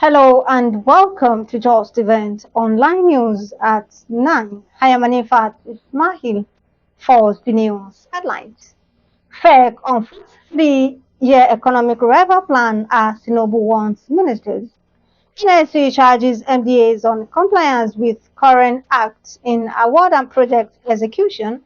Hello and welcome to Justeventonline News at 9. I am Anifat Ismail for the news headlines. FEC on 3-year economic revival plan as Tinubu wants ministers. NSC charges MDAs on compliance with COREN Act in award and project execution,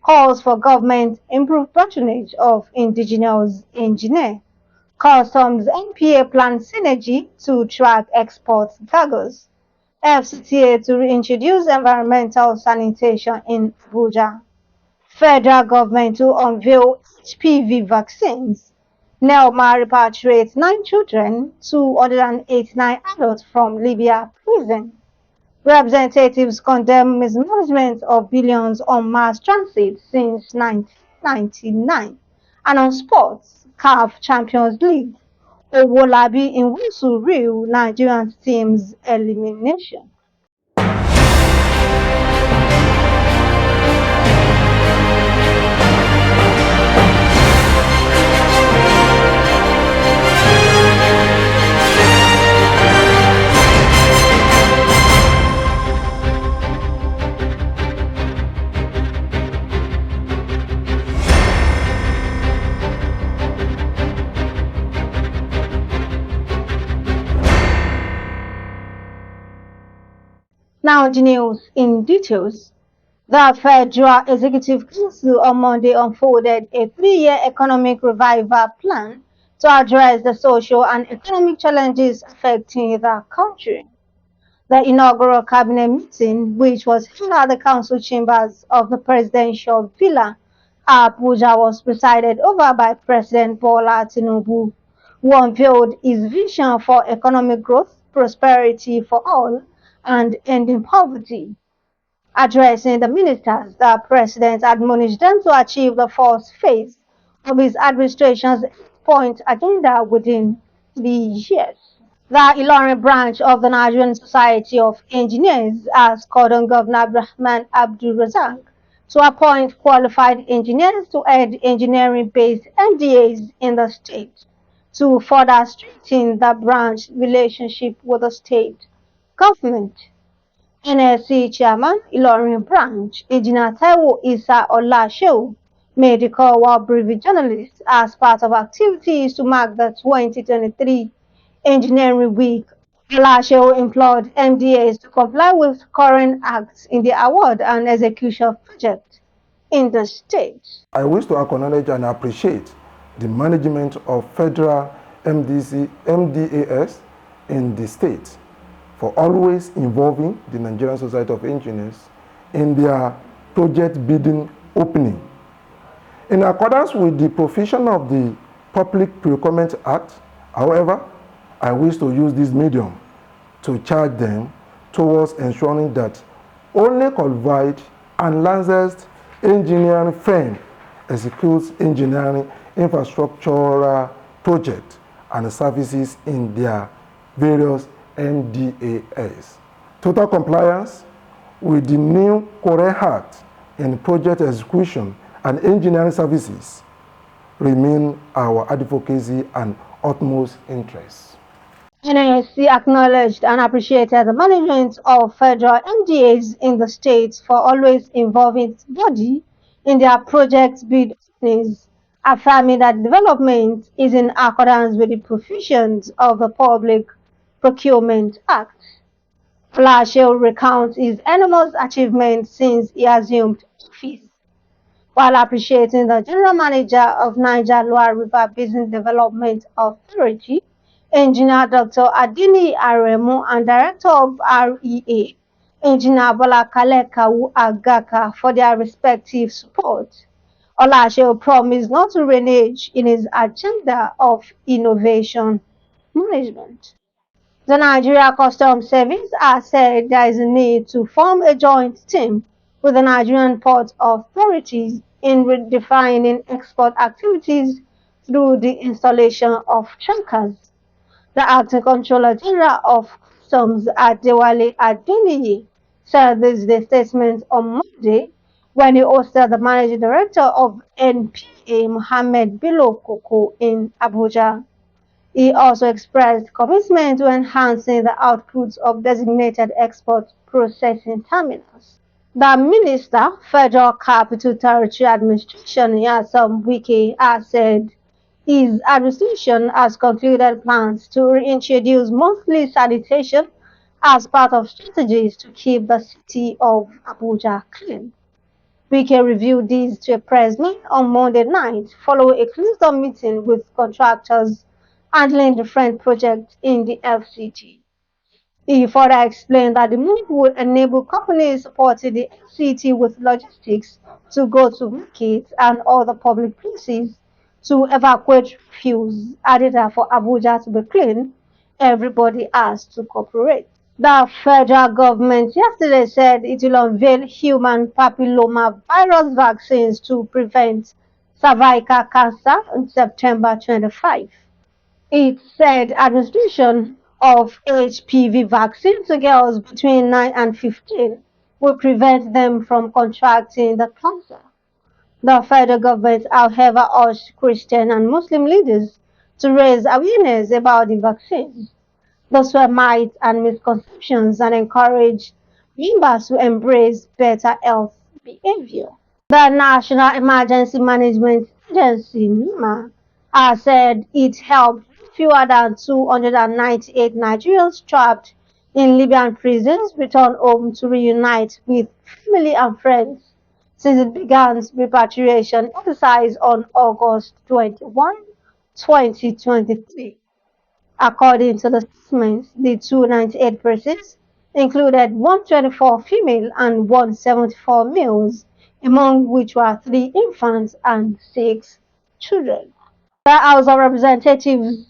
calls for government improve patronage of indigenous engineer. Customs NPA plans synergy to track export cargoes. FCTA to reintroduce environmental sanitation in Abuja. Federal government to unveil HPV vaccines. NEMA repatriates 9 children, 289 adults from Libya prison. Representatives condemn mismanagement of billions on mass transit since 1999. And on sports, CAF Champions League. Owolabi in Nwosu real Nigerian team's elimination. Now the news in details. The Federal Executive Council on Monday unfolded a 3-year economic revival plan to address the social and economic challenges affecting the country. The inaugural cabinet meeting, which was held at the council chambers of the presidential villa, Abuja, was presided over by President Bola Tinubu, who unveiled his vision for economic growth, prosperity for all, and ending poverty. Addressing the ministers, the president admonished them to achieve the first phase of his administration's 8-point agenda within 3 years. The Ilorin branch of the Nigerian Society of Engineers has called on Governor Abdulrahman Abdul Razak to appoint qualified engineers to head engineering-based MDAs in the state to further strengthen the branch relationship with the state government. NSC Chairman, Ilorin Branch, Engineer Taiwo Isa Olashew, made the call while briefing journalists as part of activities to mark the 2023 Engineering Week. Olashew implored MDAs to comply with current acts in the award and execution of projects in the state. I wish to acknowledge and appreciate the management of federal MDAs in the state for always involving the Nigerian Society of Engineers in their project bidding opening. In accordance with the provision of the Public Procurement Act, however, I wish to use this medium to charge them towards ensuring that only qualified and licensed engineering firm executes engineering infrastructural projects and services in their various MDAs. Total compliance with the new COREN Act in project execution and engineering services remain our advocacy and utmost interest. NSC acknowledged and appreciated the management of federal MDAs in the state for always involving its body in their project bid openings, affirming that development is in accordance with the provisions of the Public Procurement Act. Olashew recounts his enormous achievements since he assumed office, while appreciating the General Manager of Niger Lower River Basin Development Authority, Engineer Dr. Adini Aremu, and Director of REA, Engineer Bola Kalekawu Agaka, for their respective support. Olashew promised not to renege in his agenda of innovation management. The Nigeria Customs Service has said there is a need to form a joint team with the Nigerian port authorities in redefining export activities through the installation of trackers. The Acting Controller General of Customs, Adewale Adeniyi, said this in a statement on Monday when he hosted the Managing Director of NPA, Mohammed Bello Koko, in Abuja. He also expressed commitment to enhancing the output of designated export processing terminals. The Minister, Federal Capital Territory Administration, Nwosu Wike, has said his administration has concluded plans to reintroduce monthly sanitation as part of strategies to keep the city of Abuja clean. Wike revealed this to a press meet on Monday night following a closed-door meeting with contractors handling different projects in the FCTA. He further explained that the move would enable companies supporting the FCT with logistics to go to markets and other public places to evacuate refuse, added that for Abuja to be clean, everybody has to cooperate. The federal government yesterday said it will unveil human papilloma virus vaccines to prevent cervical cancer on September 25. It said administration of HPV vaccine to girls between 9 and 15 will prevent them from contracting the cancer. The federal government, however, urged Christian and Muslim leaders to raise awareness about the vaccines, thus were myths and misconceptions, and encourage members to embrace better health behavior. The National Emergency Management Agency, NEMA, has said it helped fewer than 298 Nigerians trapped in Libyan prisons return home to reunite with family and friends since it began repatriation exercise on August 21, 2023. According to the statements, the 298 persons included 124 female and 174 males, among which were 3 infants and 6 children. The House of Representatives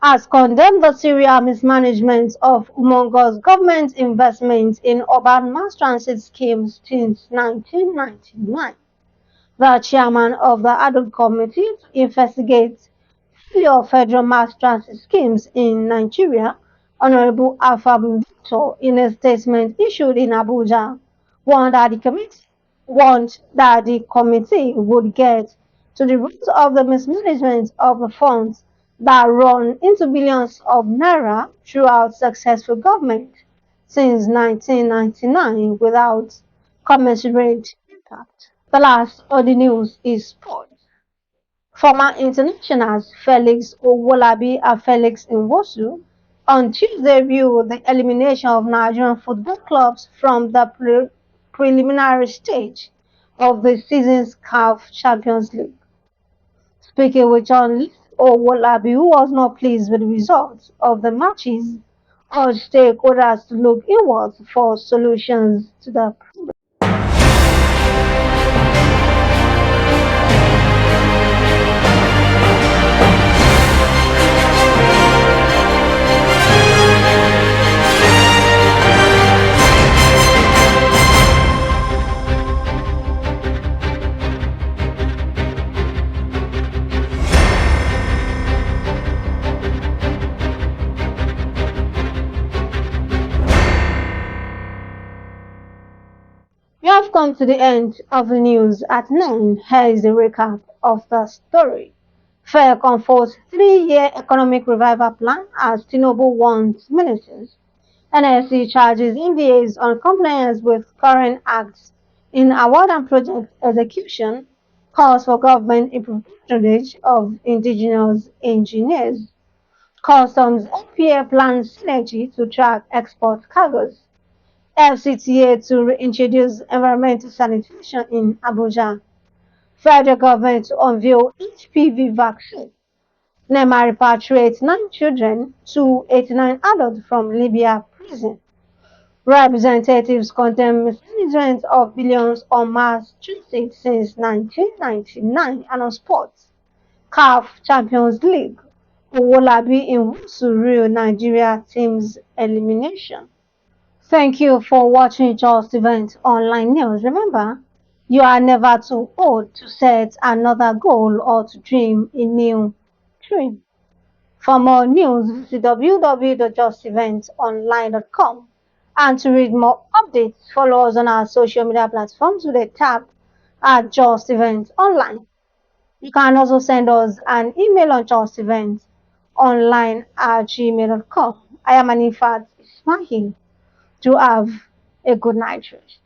has condemned the serial mismanagement of humongous government investments in urban mass transit schemes since 1999. The chairman of the ad hoc committee to investigate failure of federal mass transit schemes in Nigeria, Honorable Afam Victor, in a statement issued in Abuja, warned that the committee would get to the root of the mismanagement of the funds that run into billions of naira throughout successful government since 1999 without commensurate impact. The last of the news is sport. Former internationals Felix Owolabi and Felix Nwosu on Tuesday viewed the elimination of Nigerian football clubs from the preliminary stage of the season's CAF Champions League. Speaking with journalists, Owolabi, who was not pleased with the results of the matches, urged stakeholders to look inwards for solutions to the problem. We have come to the end of the news at 9. Here is the recap of the story. Fed comforts 3-year economic revival plan as Tinubu warns ministers. NSC charges MDAs on compliance with COREN acts in award and project execution, calls for government patronage of indigenous engineers. Customs FPA plans synergy to track export cargoes. FCTA to reintroduce environmental sanitation in Abuja. Federal government to unveil HPV vaccine. NEMA repatriates 9 children to 89 adults from Libya prison. Representatives condemn mismanagement of billions on mass transit since 1999 and on sports. CAF Champions League. Owolabi in Nwosu Nigeria team's elimination. Thank you for watching Justeventonline News. Remember, you are never too old to set another goal or to dream a new dream. For more news, visit www.justeventonline.com. And to read more updates, follow us on our social media platforms with a tab at Justeventonline. You can also send us an email on online@gmail.com. I am Anifat Ismail. Do have a good night rest.